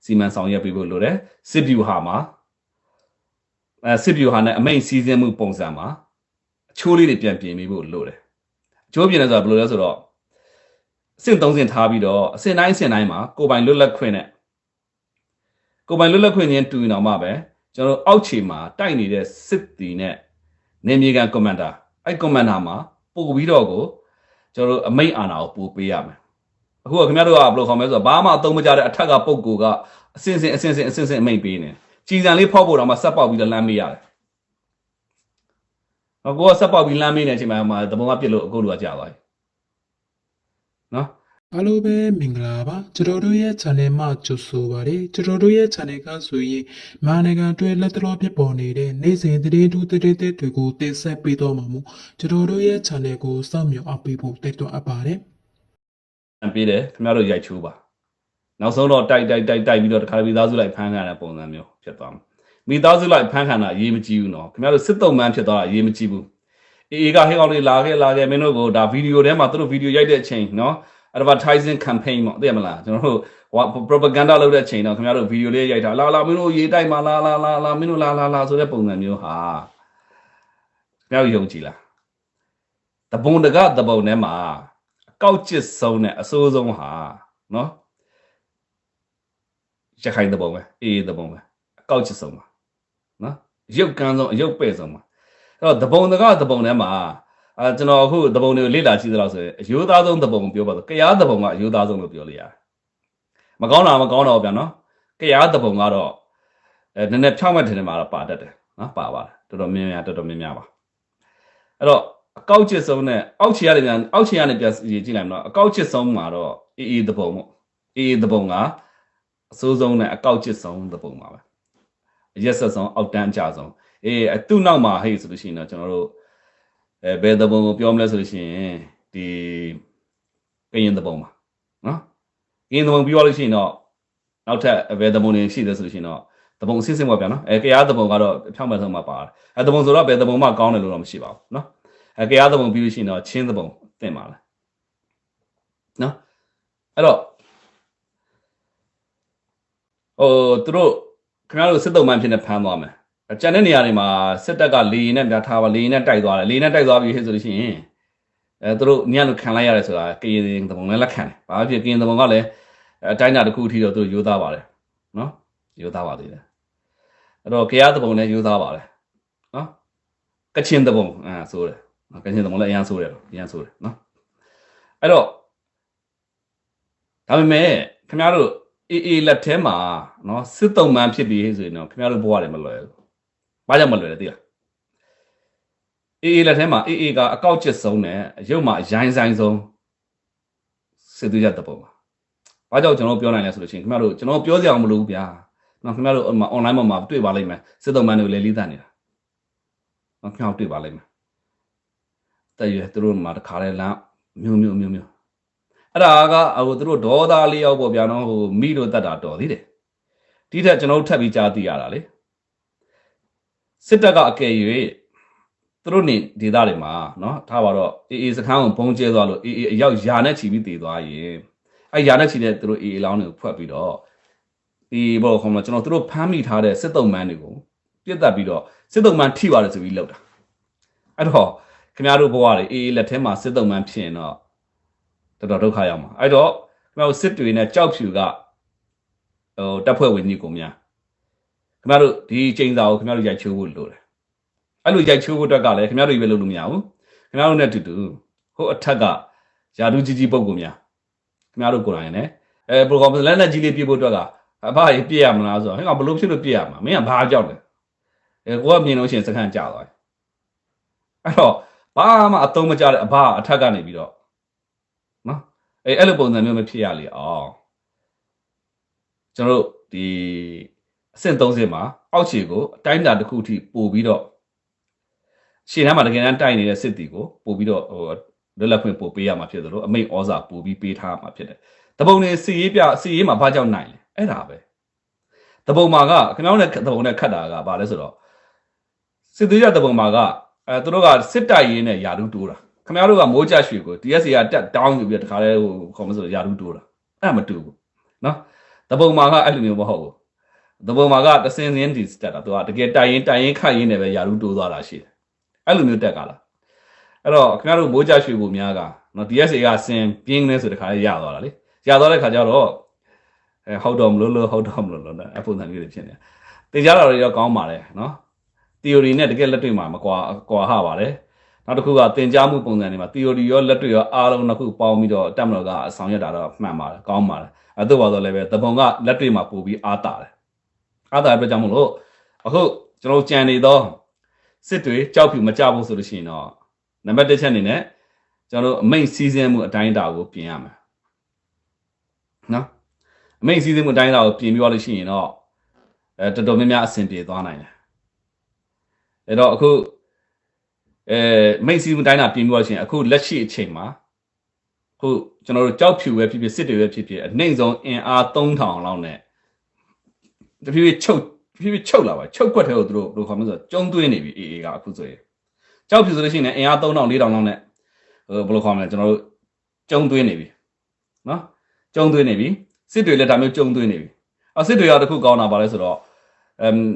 စီမံဆောင်ရွက်ပေးဖို့လိုတယ်စစ်ဗျူဟာမှာစစ်ဗျူဟာနဲ့အမိန့်စီစဉ်မှုပုံစံမှာအချိုးလေးတွေပြန်ပြင်ပေးဖို့လိုတယ်အချိုးပြင်လဲဆိုတာဘယ်လိုလဲဆိုတော့အဆင့်3ဆင့်ထားပြီးတော့အဆင့်တိုင်းမှာကိုယ်ပိုင်လွတ်လပ်ခွင့်နဲ့ကိုယ်ပိုင်လွတ်လပ်ခွင့်ချင်းတူရင်တော့မှပဲကျွန်တော်အောက်ခြေမှာတိုက်နေတဲ့စစ်တီနဲ့နေမြေကန်ကွန်မန်ဒါအဲ့ကွန်မန်ဒါမှာပို့ပြီးတော့ကိုကျွန်တော်အမိန့်အာဏာကိုပို့ပေးရမယ်အခုကခင်ဗျားတို့ကဘယ်လိုခေါ်မလဲဆိုတော့ဘာမှအသုံးမကျတဲ့အထက်ကပုံကူကအစင်စင်အမိန့်ပေးနေကြည်စံလေးဖောက်ဖို့တော့မှဆက်ပေါက်ပြီးတော့လမ်းမေးရတယ်။ကိုကဆက်ပေါက်ပြီးလမ်းမေးနေတဲ့အချိန်မှာတပုံကပြစ်လို့အခုလူကကြာသွားပြီ။နော်အားလုံးပဲမင်္ဂလာပါကျွန်တော်တို့ရဲ့ channel မှာကြိုဆိုပါရစေကျွန်တော်တို့ရဲ့ channel ကဆိုရင်မြန်မာနိုင်ငံအတွင်းလက်တလောဖြစ်ပေါ်နေတဲ့နေ့စဉ်သတင်းထူးသတင်းတွေကိုတင်ဆက်ပေးတော့မှာမို့ကျွန်တော်တို့ရဲ့ channel ကိုစောင့်မျှော်အားပေးဖို့တိုက်တွန်းအပ်ပါတယ်။ပေးတယ်ခင်ဗျားတို့ရိုက်ချိုးပါ။နောက်ဆုံးတော့တိုက်ပြီးတော့တခါမိသားစုလိုက်ဖမ်းခံရတဲ့ပုံစံမျိုးဖြစ်သွားမှာ။မိသားစုလိုက်ဖမ်းခံတာအရေးမကြီးဘူးနော်။ခင်ဗျားတို့စစ်တုံးမှန်းဖြစ်သွားတာအရေးမကြီးဘူး။အေးကဟဲ့ကောင်လေးလာခဲ့မင်းတို့ကိုဒါဗီဒီယိုထဲမှာသူတို့ဗီဒီယိုရိုက်တဲ့အချိန်နော် advertising campaign ပေါ့သိရမလားကျွန်တော်တို့ propaganda လုပ်တဲ့အချိန်တော့ခင်ဗျားတို့ဗီဒီယိုလေးရိုက်တာလာမင်းတို့ရေးတိုက်မှာလာမင်းတို့လာဆိုတဲ့ပုံစံမျိုးဟာခင်ဗျားတို့ယုံကြည်လားတပုံတကတပုံထဲမှာအကောက်ကျစ်ဆုံးနဲ့အစိုးဆုံးဟာနော်ရခိုင်တပုံပဲအေးတပုံပဲအကောက်ကျစ်ဆုံးပါနော်ရုပ်ကန်းဆုံးအရုပ်ပဲ့ဆုံးပါအဲ့တော့တပုံတကတပုံထဲမှာကျွန်တော်အခုတပုံတွေကိုလေ့လာကြည့်သလောက်ဆိုရင်အယိုးသားဆုံးတပုံပြောပါတော့ကရားတပုံကအယိုးသားဆုံးလို့ပြောလို့ရတယ်မကောင်းတော့ဗျာနော်ကရားတပုံကတော့နည်းနည်းဖြောင်းမှတ်တယ်မှာတော့ပါတတ်တယ်နော်ပါပါတယ်တော်တော်များများပါအဲ့တော့အကောက်ချစ်ဆုံးနဲ့အောက်ခြေကနေပြန်ကြည့်လိုက်မလို့အကောက်ချစ်ဆုံးမှာတော့အေးတပုံပေါ့အေးတပုံကအစိုးဆုံးနဲ့အကောက်ချစ်ဆုံးတပုံပါပဲအရက်ဆက်ဆုံးအောက်တန်းအကြဆုံးသူ့နောက်မှာဟဲ့ဆိုလို့ရှိရင်တော့ကျွန်တော်တို့ဘယ်တပုံကိုပြောမလဲဆိုလို့ရှိရင်ဒီကရင်တပုံပါနော်ကရင်တပုံပြောလို့ရှိရင်တော့နောက်ထပ်ဘယ်တပုံတွေရှိတယ်ဆိုလို့ရှိရင်တော့တပုံအစစ်စစ်ပါဗျာနော်ကရားတပုံကတော့ဖြောင်းမှတ်ဆုံးမှာပါတယ်တပုံဆိုတော့ဘယ်တပုံမှကောင်းတယ်လို့တော့မရှိပါဘူးနော်ကရားတပုံပြီးလို့ရှိရင်တော့ချင်းတပုံတင်ပါလားနော်အဲ့တော့သူတို့ခင်ဗျားတို့စစ်တုံးမှန်းဖြစ်နေဖမ်းသွားမယ်ကျန်တဲ့နေရာတွေမှာစစ်တပ်ကလေရင်နဲ့ပြထားပါလေရင်နဲ့တိုက်သွားတယ်လေရင်နဲ့တိုက်သွားပြီးဆိုလို့ရှိရင်သူတို့ညလို့ခံလိုက်ရတယ်ဆိုတာကရင်တပုံလည်းလက်ခံတယ်ဘာဖြစ်ကရင်တပုံကလည်းအတိုင်းအတာတစ်ခုအထိတော့သူတို့ယူသားပါတယ်နော်ယူသားပါသေးတယ်အဲ့တော့ကရားတပုံလည်းယူသားပါတယ်နော်ကချင်တပုံဆိုတယ်ကချင်တပုံလည်းအရန်ဆိုတယ်နော်အဲ့တော့ဒါပေမဲ့ခင်ဗျားတို့အေးလက်ထဲမှာနော်စစ်တုံးမှန်းဖြစ်ပြီးဆိုရင်တော့ခင်ဗျားတို့ဘဝတွေမလွယ်ဘူးဘာကြောင့်မလွယ်လဲသိလားအေးလက်ထဲမှာအေးကအကောက်ကျစ်ဆုံးနဲ့ရုပ်မှာရိုင်းဆိုင်ဆုံးစစ်သွေးရတဲ့ပုံပါဘာကြောင့်ကျွန်တော်ပြောနိုင်လဲဆိုလို့ရှိရင်ခင်ဗျားတို့ကျွန်တော်ပြောစရာမလိုဘူးဗျာနော်ခင်ဗျားတို့ online မှာတွေ့ပါလိမ့်မယ်စစ်တုံးမှန်းတွေကိုလည်းလေးသနေတာနော်ခင်ဗျားတို့တွေ့ပါလိမ့်မယ်တဲ့ရသူတို့မှာတခါလဲလမ်းမျိုးအဲ့ဒါကသူတို့ဒေါသလေးရောက်ပေါ့ဗျာနော်မိတို့တတ်တာတော်သေးတယ်ဒီထက်ကျွန်တော်တို့ထပ်ပြီးကြားသိရတာလေစစ်တပ်ကအကယ်၍သူတို့နေဒေသတွေမှာနော်ထားပါတော့အေးစခန်းကိုဘုံကျဲသွားလို့အေးအရောက်ယာနဲ့ချီပြီးတည်သွားရင်အဲ့ယာနဲ့ချီတဲ့သူတို့အေးလောင်းတွေကိုဖွက်ပြီးတော့ဒီဘောခေါမလို့ကျွန်တော်သူတို့ဖမ်းမိထားတဲ့စစ်တုံးမှန်းတွေကိုပြစ်တက်ပြီးတော့စစ်တုံးမှန်းထိပါတယ်ဆိုပြီးလောက်တာအဲ့တော့ခင်ဗျားတို့ဘဝတွေအေးလက်ထဲမှာစစ်တုံးမှန်းဖြစ်ရင်တော့တော်ဒုက္ခရောက်မှာအဲ့တော့ခင်ဗျားတို့စစ်တွေနဲ့ကြောက်ဖြူကတပ်ဖွဲ့ဝင်ကြီးကိုများခင်ဗျားတို့ဒီချိန်စာကိုခင်ဗျားတို့ရိုက်ချိုးဖို့လိုတယ်အဲ့လိုရိုက်ချိုးဖို့အတွက်ကလည်းခင်ဗျားတို့ပဲလုပ်လို့မရဘူးခင်ဗျားတို့နဲ့တူဟိုအထက်ကယာဒူကြီးပုံကိုများခင်ဗျားတို့ကိုယ်တိုင်နဲ့ပရိုဂရမ်လက်နဲ့ကြီးလေးပြဖို့အတွက်ကအဖရေးပြရမလားဆိုတော့ဟဲ့ကောင်ဘလို့ဖြစ်လို့ပြရမှာမင်းကဘာကြောက်လဲကိုကမြင်လို့ရှိရင်စခန်းကြာသွားတယ်အဲ့တော့ဘာမှအသုံးမကျတဲ့အဖအထက်ကနေပြီးတော့နော်အဲ့လိုပုံစံမျိုးမဖြစ်ရလေအောင်ကျွန်တော်တို့ဒီအဆင့်30မှာအောက်ခြေကိုအတိုင်းအတာတစ်ခုထိပို့ပြီးတော့ရှေ့ထဲမှာတကယ်တမ်းတိုက်နေတဲ့စစ်တီကိုပို့ပြီးတော့လွတ်လပ်ခွင့်ပို့ပေးရမှာဖြစ်သလိုအမိန့်ဩဇာပို့ပြီးပေးထားမှာဖြစ်တယ်တပုံနေစီရေးမှာဘာကြောင့်နိုင်လဲအဲ့ဒါပဲတပုံမှာကခင်ဗျားတို့နဲ့တပုံနဲ့ခတ်တာကဘာလဲဆိုတော့စစ်သေးရတပုံမှာကသူတို့ကစစ်တိုက်ရေးနဲ့ယာဒူးတိုးတာခင်ဗျားတို့ကမိုးကြရွှေကို DSA ကတက်တောင်းယူပြီးတခါလဲခေါ်မလို့ဆိုယာဒူးတိုးတာအဲ့ဒါမတူဘူးနော် တပုံမှာကအဲ့လိုမျိုးမဟုတ်ဘူးတပုံမှာကတစင်စင်းဒီတက်တာသူကတကယ်တိုင်ရင်ခိုက်ရင်းနဲ့ပဲယာရုတိုးသွားတာရှိတယ်အဲ့လိုမျိုးတက်ကလားအဲ့တော့ခင်ဗျားတို့မိုးကြရွှေဖို့များကနော် DSA ကစင်ပြင်းနေဆိုတခါရသွားတာလေရသွားတဲ့ခါကျတော့ဟုတ်တော့မလို့နော်အပုံစံမျိုးတွေဖြစ်နေသင်ကြားတာတွေတော့ကောင်းပါတယ်နော် theory နဲ့တကယ်လက်တွေ့မှာမကွာဟပါတယ်နောက်တစ်ခုကသင်ကြားမှုပုံစံတွေမှာ theory ရောလက်တွေ့ရောအားလုံးတစ်ခုပေါင်းပြီးတော့တက်မလို့ကအဆောင်ရတာတော့မှန်ပါတယ်ကောင်းပါတယ်အဲ့တော့ပါတော့လည်းပဲတပုံကလက်တွေ့မှာပို့ပြီးအားတာတယ်အားတာအတွက်ကြောင့်မလို့အခုကျွန်တော်ကြံနေတော့စစ်တွေကြောက်ဖြူမကြဘူးဆိုလို့ရှိရင်တော့နံပါတ်1ချက်အနေနဲ့ကျွန်တော်တို့အမိတ်စီးစင်းမှုအတိုင်းအတာကိုပြင်ရမယ်နော်အမိတ်စီးစင်းမှုအတိုင်းအတာကိုပြင်ပြီးတော့လို့ရှိရင်တော့တော်တော်များများအဆင်ပြေသွားနိုင်တယ်အဲ့တော့အခုမိတ်စီးမှုတိုင်းတာပြင်ပြီးတော့ရှင်အခုလက်ရှိအချိန်မှာအခုကျွန်တော်တို့ကြောက်ဖြူပဲဖြစ်ဖြစ်စစ်တွေပဲဖြစ်ဖြစ်အနှိမ့်ဆုံးအင်အား3000လောက်နဲ့တဖြည်းဖြည်းချုပ်လာပါချုပ်ကွက်တဲ့ကိုသူတို့ဘယ်လိုခေါ်မလဲဆိုတော့ကျုံးသွင်းနေပြီအေးကအခုဆိုရင်ကြောက်ဖြူဆိုလို့ရှိရင်အင်အား3000 4000လောက်နဲ့ဘယ်လိုခေါ်မလဲကျွန်တော်တို့ကျုံးသွင်းနေပြီနော်ကျုံးသွင်းနေပြီစစ်တွေလည်းဒါမျိုးကျုံးသွင်းနေပြီစစ်တွေရတခုကောင်းတာပါလဲဆိုတော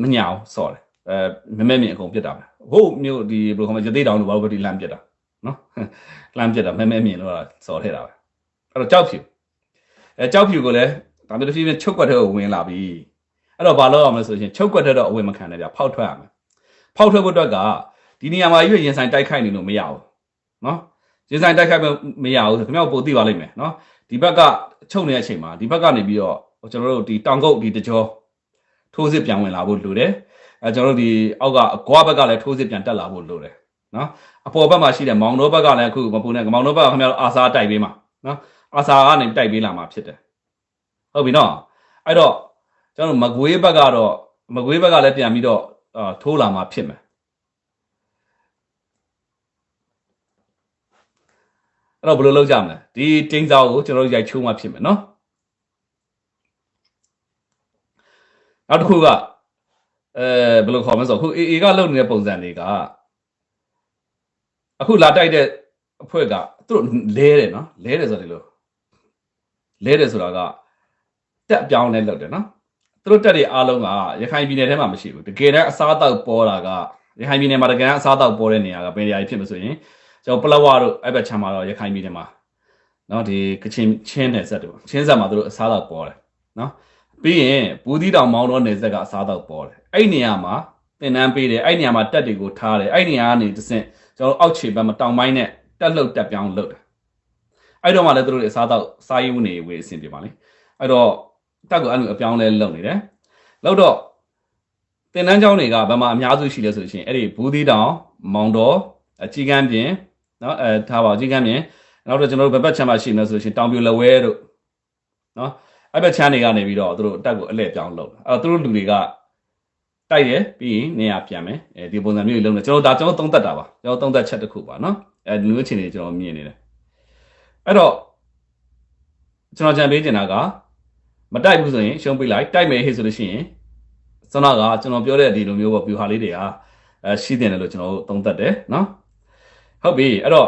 ့မညာဘူးစော်တယ်မဲမြင့်အကုန်ပြစ်တာပဲဟိုမျိုးဒီဘယ်လိုခေါ်မလဲရသေးတောင်လို့ဘာလို့ဒီလမ်းပြစ်တာနော်လမ်းပြစ်တာမဲမြင့်လို့စော်ထဲတာပဲအဲ့တော့ကြောက်ဖြူကိုလည်းဒါမျိုးတစ်ဖြည်းဖြည်းချုပ်ကွက်တဲ့ကိုဝင်လာပြီအဲ့တော့ဘာလုပ်ရမလဲဆိုရင်ချုပ်ကွက်တဲ့တော့အဝင်မခံနဲ့ဗျဖောက်ထွက်ရမယ်ဖောက်ထွက်ဖို့အတွက်ကဒီနေရာမှာရွေ့ရင်ဆိုင်တိုက်ခိုက်နေလို့မရဘူးနော်ရင်ဆိုင်တိုက်ခိုက်မရဘူးခင်ဗျားပိုသိပါလိမ့်မယ်နော်ဒီဘက်ကချုပ်နေတဲ့အချိန်မှာဒီဘက်ကနေပြီးတော့ကျွန်တော်တို့ဒီတောင်ကုတ်ဒီတကြောထိုးစစ်ပြန်ဝင်လာဖို့လိုတယ်ကျွန်တော်တို့ဒီအောက်ကဂွားဘက်ကလည်းထိုးစစ်ပြန်တက်လာဖို့လိုတယ်နော်အပေါ်ဘက်မှာရှိတဲ့မောင်တော်ဘက်ကလည်းအခုမပူနဲ့မောင်တော်ဘက်ကခင်ဗျားတို့အာစာတိုက်ပေးမှာနော်အာစာကနေတိုက်ပေးလာမှာဖြစ်တယ်ဟုတ်ပြီနော်အဲ့တော့ကျွန်တော်မကွေးဘက်ကလည်းပြန်ပြီးတော့ထိုးလာမှာဖြစ်မယ်အဲ့တော့ဘယ်လိုလုပ်ကြမလဲဒီတင်းစားကိုကျွန်တော်တို့ရိုက်ချိုးမှဖြစ်မယ်နော်နောက်တစ်ခုကဘယ်လိုခေါ်မလဲဆိုအခု AA ကလုပ်နေတဲ့ပုံစံတွေကအခုလာတိုက်တဲ့အဖွဲ့ကသူတို့လဲတယ်နော်လဲတယ်ဆိုတယ်လို့လဲတယ်ဆိုတာကတက်ပြောင်းလဲလုပ်တယ်နော်သူတို့တက်တွေအားလုံးကရခိုင်ပြည်နယ်ထဲမှာမရှိဘူးတကယ်တမ်းအစားအသောက်ပေါ်တာကရခိုင်ပြည်နယ်မှာတကယ်အစားအသောက်ပေါ်တဲ့နေရာကဘယ်နေရာဖြစ်မဆိုရင်ကျွန်တော်ပလက်ဝတို့အဲ့ဘက်ချမ်းမှာတော့ရခိုင်ပြည်နယ်မှာနော်ဒီကချင်းချင်းနယ်ဆက်တို့ချင်းဆက်မှာသူတို့အစားအသောက်ပေါ်တယ်နော်ပြီးရင်ဘူးသီးတောင်မောင်းတော့နယ်ဆက်ကအစားအသောက်ပေါ်တယ်အဲ့နေရာမှာသင်တန်းပေးတယ်အဲ့နေရာမှာတက်တွေကိုထားတယ်အဲ့နေရာကနေတစ်ဆင့်ကျွန်တော်အောက်ခြေဘက်မှာတောင်ပိုင်းနဲ့တက်လှုပ်တက်ပြောင်းလှုပ်တယ်အဲ့တော့မှလည်းသူတို့အစားအသောက်စားယူနေဝေးအဆင်ပြေပါလေအဲ့တော့တက်ကိုအဲ့လိုအပြောင်းလဲလှုပ်နေတယ်လှုပ်တော့သင်တန်းကျောင်းတွေကဘယ်မှာအများစုရှိလဲဆိုလို့ရှိရင်အဲ့ဒီဘူးသီးတောင်မောင်းတော့အကြီးကန်းပြင်နော်ထားပါအကြီးကန်းပြင်နောက်တော့ကျွန်တော်တို့ဘက်ချမ်းမှာရှိနေဆိုလို့ရှိရင်တောင်ပြိုလဝဲတို့နော်အဲ့ဘက်ချမ်းတွေကနေပြီးတော့သူတို့တက်ကိုအလှည့်ပြောင်းလုပ်အဲ့တော့သူတို့လူတွေကတိုက်ရပြီးရင်နေရာပြန်မယ်ဒီပုံစံမျိုးကြီးလုပ်နေကျွန်တော်သုံးသက်တာပါကျွန်တော်သုံးသက်ချက်တစ်ခုပါနော်ဒီလိုအခြေအနေကျွန်တော်မြင်နေတယ်အဲ့တော့ကျွန်တော်ကြံပေးချင်တာကမတိုက်ဘူးဆိုရင်ရှုံးပေးလိုက်တိုက်မယ်ဟဲ့ဆိုလို့ရှိရင်စနကကျွန်တော်ပြောတဲ့ဒီလိုမျိုးပေါ့ဗျူဟာလေးတွေကရှိတယ်လို့ကျွန်တော်သုံးသက်တယ်နော်ဟုတ်ပြီအဲ့တော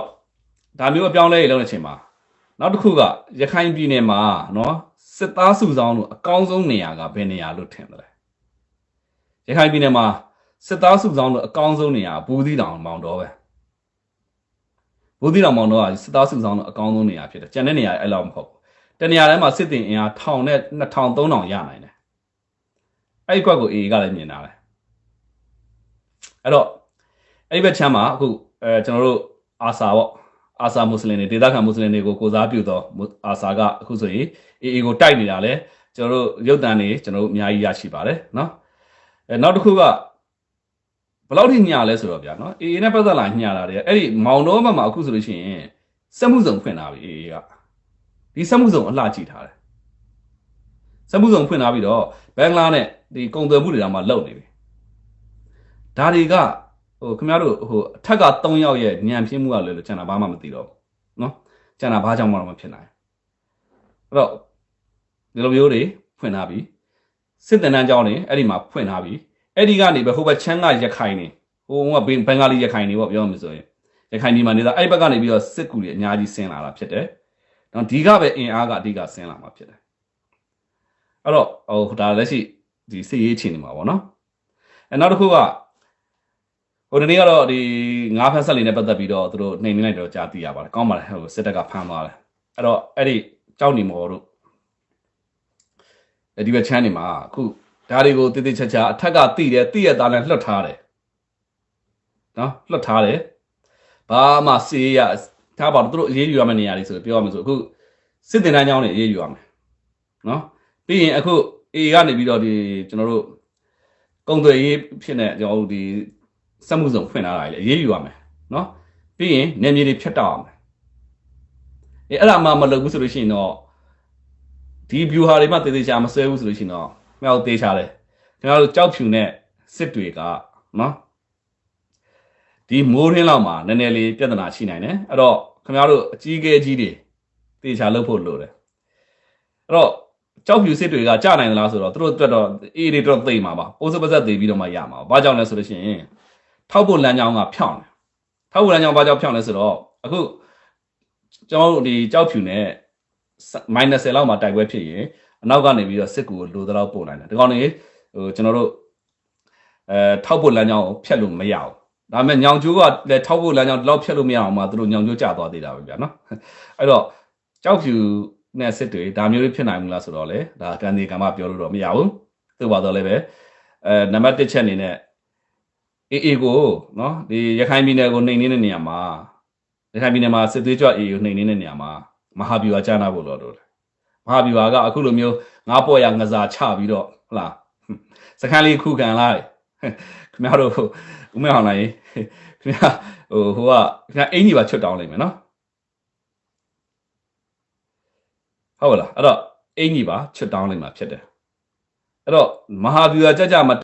့ဒါမျိုးအပြောင်းလဲလုပ်တဲ့အချိန်မှာနောက်တစ်ခုကရခိုင်ပြည်နယ်မှာနော်စစ်သားစုဆောင်လို့အကောင်းဆုံးနေရာကဘယ်နေရာလို့ထင်တယ်လဲရခိုင်ပြည်နယ်မှာစစ်သားစုဆောင်လို့အကောင်းဆုံးနေရာဘူးသီးတောင်မောင်တော်ပဲဘူးသီးတောင်မောင်တော်ကစစ်သားစုဆောင်လို့အကောင်းဆုံးနေရာဖြစ်တယ်ကျန်တဲ့နေရာအဲ့လောက်မဟုတ်ဘူးတနေရာတိုင်းမှာစစ်တင်အင်အား1000နဲ့2000 3000ရနိုင်တယ်အဲ့ဒီကွက်ကို AA ကလည်းမြင်တာပဲအဲ့တော့အဲ့ဒီဘက်ချမ်းမှာအခုကျွန်တော်တို့အာဆာပေါ့အာဆာမွတ်စလင်တွေဒေသခံမွတ်စလင်တွေကိုကိုစားပြုတော့အာဆာကအခုဆိုရင် AA ကိုတိုက်နေတာလဲကျွန်တော်တို့ရုပ်တံတွေကျွန်တော်တို့အများကြီးရရှိပါတယ်နော်နောက်တစ်ခုကဘယ်လောက်ထိညလဲဆိုတော့ဗျာနော် AA နဲ့ပတ်သက်လာညလာတယ်အဲ့ဒီမောင်တော်ဘက်မှာအခုဆိုလို့ရှိရင်စက်မှုစုံဖွင့်လာပြီ AA ကဒီစက်မှုစုံအလှကြည့်ထားတယ်စက်မှုစုံဖွင့်လာပြီးတော့ဘင်္ဂလားနဲ့ဒီကုန်သွယ်မှုတွေတောင်မှလုပ်နေပြီဒါတွေကခင်ဗျားတို့အထက်က3ယောက်ရဲ့ညံပြင်းမှုကလည်းကျန်တာဘာမှမသိတော့ဘူးနော်ကျန်တာဘာကြောင့်မှမဖြစ်နိုင်အဲ့တော့ဒီလိုမျိုးတွေဖွင့်ထားပြီစစ်တန်းကျောင်းတွေအဲ့ဒီမှာဖွင့်ထားပြီအဲ့ဒီကနေပဲဟိုဘက်ချမ်းကရခိုင်နေဟိုကဘင်္ဂါလီရခိုင်နေပေါ့ပြောမှဆိုရင်ရခိုင်ဒီမှာနေတာအဲ့ဘက်ကနေပြီးတော့စစ်ကူတွေအများကြီးဆင်းလာတာဖြစ်တယ်နော်ဒီကပဲအင်အားကအဓိကဆင်းလာမှာဖြစ်တယ်အဲ့ အဲ့တော့ဟိုဒါလက်ရှိဒီစစ်ရေးအခြေအနေမှာပေါ့နော်နောက်တစ်ခုကဟိုဒီနေ့ကတော့ဒီငါးဖက်ဆက်လေးနဲ့ပတ်သက်ပြီးတော့သူတို့နှိမ်နေလိုက်တော့ကြားသိရပါတယ်ကောင်းပါတယ်ဟိုစစ်တပ်ကဖမ်းသွားတယ်အဲ့တော့အဲ့ဒီကြောက်နေမော်တို့ဒီဘက်ချမ်းနေမှာအခုဒါတွေကိုတိတိကျကျအထက်ကတိတယ်တိရသားနဲ့လွတ်ထားတယ်နော်လွတ်ထားတယ်ဘာမှစေးရထားပါတော့သူတို့အေးအေးယူရမယ့်နေရာတွေဆိုပြောရမယ်ဆိုအခုစစ်တင်တန်းကျောင်းတွေအေးအေးယူရမယ်နော်ပြီးရင်အခုအေကနေပြီးတော့ဒီကျွန်တော်တို့ကုံသွေးရေးဖြစ်နေကျွန်တော်တို့ဒီစက်မှုစုံဖွင့်လာတာလေအေးအေးယူရမယ်နော်ပြီးရင်နေမြေတွေဖြတ်တောက်အောင်အဲ့ဒါမှမလုပ်ဘူးဆိုလို့ရှိရင်တော့ဒီ view ဟာတွေမှတေးသေးချာမဆွဲဘူးဆိုလို့ရှိရင်တော့မြောက်သေးချာတယ်ကျွန်တော်တို့ကြောက်ဖြူနဲ့စစ်တွေကနော်ဒီမိုးရင်းလောက်မှာနည်းနည်းလေးပြဿနာရှိနိုင်တယ်အဲ့တော့ခင်ဗျားတို့အကြီးအကဲကြီးတွေတေချာလုပ်ဖို့လိုတယ်အဲ့တော့ကြောက်ဖြူစစ်တွေကကြာနိုင်သလားဆိုတော့သူတို့အတွက်တော့အေးတွေတော့သိမှာပါပိုးစပတ်သက်သေးပြီးတော့မှရမှာဘာကြောင့်လဲဆိုလို့ရှိရင်ထောက်ဖို့လမ်းကြောင်းကဖြောင်းတယ်ထောက်ဖို့လမ်းကြောင်းဘာကြောင့်ဖြောင်းလဲဆိုတော့အခုကျွန်တော်တို့ဒီကြောက်ဖြူနဲ့-10လောက်မှာတိုက်ပွဲဖြစ်ရင်အနောက်ကနေပြီးတော့စစ်ကူကိုလိုသလောက်ပို့နိုင်တယ်ဒီကောင်နေဟိုကျွန်တော်တို့ထောက်ဖို့လမ်းကြောင်းကိုဖျက်လို့မရဘူးဒါပေမဲ့ညောင်ကျိုးကလည်းထောက်ဖို့လမ်းကြောင်းဒီလောက်ဖျက်လို့မရအောင်မှသူတို့ညောင်ကျိုးကျသွားသေးတာပဲဗျာနော်အဲ့တော့ကြောက်ဖြူနဲ့စစ်တွေဒါမျိုးလေးဖြစ်နိုင်မလားဆိုတော့လေဒါကန်ဒီကံမပြောလို့တော့မရဘူးသို့ပါတော့လည်းပဲနံပါတ်1ချက်အနေနဲ့အေကိုနော်ဒီရခိုင်ပြည်နယ်ကိုနှိမ်နေတဲ့နေရာမှာရခိုင်ပြည်နယ်မှာစစ်သွေးကြွအေကိုနှိမ်နေတဲ့နေရာမှာမဟာဗျူဟာကြားနာဖို့လို့တော့မဟာဗျူဟာကအခုလိုမျိုးငါးပေါ်ရငစားချပြီးတော့ဟုတ်လားစခန်းလေးခုခံလာတယ်ခင်ဗျားတို့ဦးမဲအောင်လိုက်ခင်ဗျာဟိုကခင်ဗျာအင်ကြီးပါချွတ်တောင်းလိုက်မယ်နော်ဟုတ်လားအဲ့တော့အင်ကြီးပါချွတ်တောင်းလိုက်မှာဖြစ်တယ်အဲ့တော့မဟာဗျူဟာကြကြမ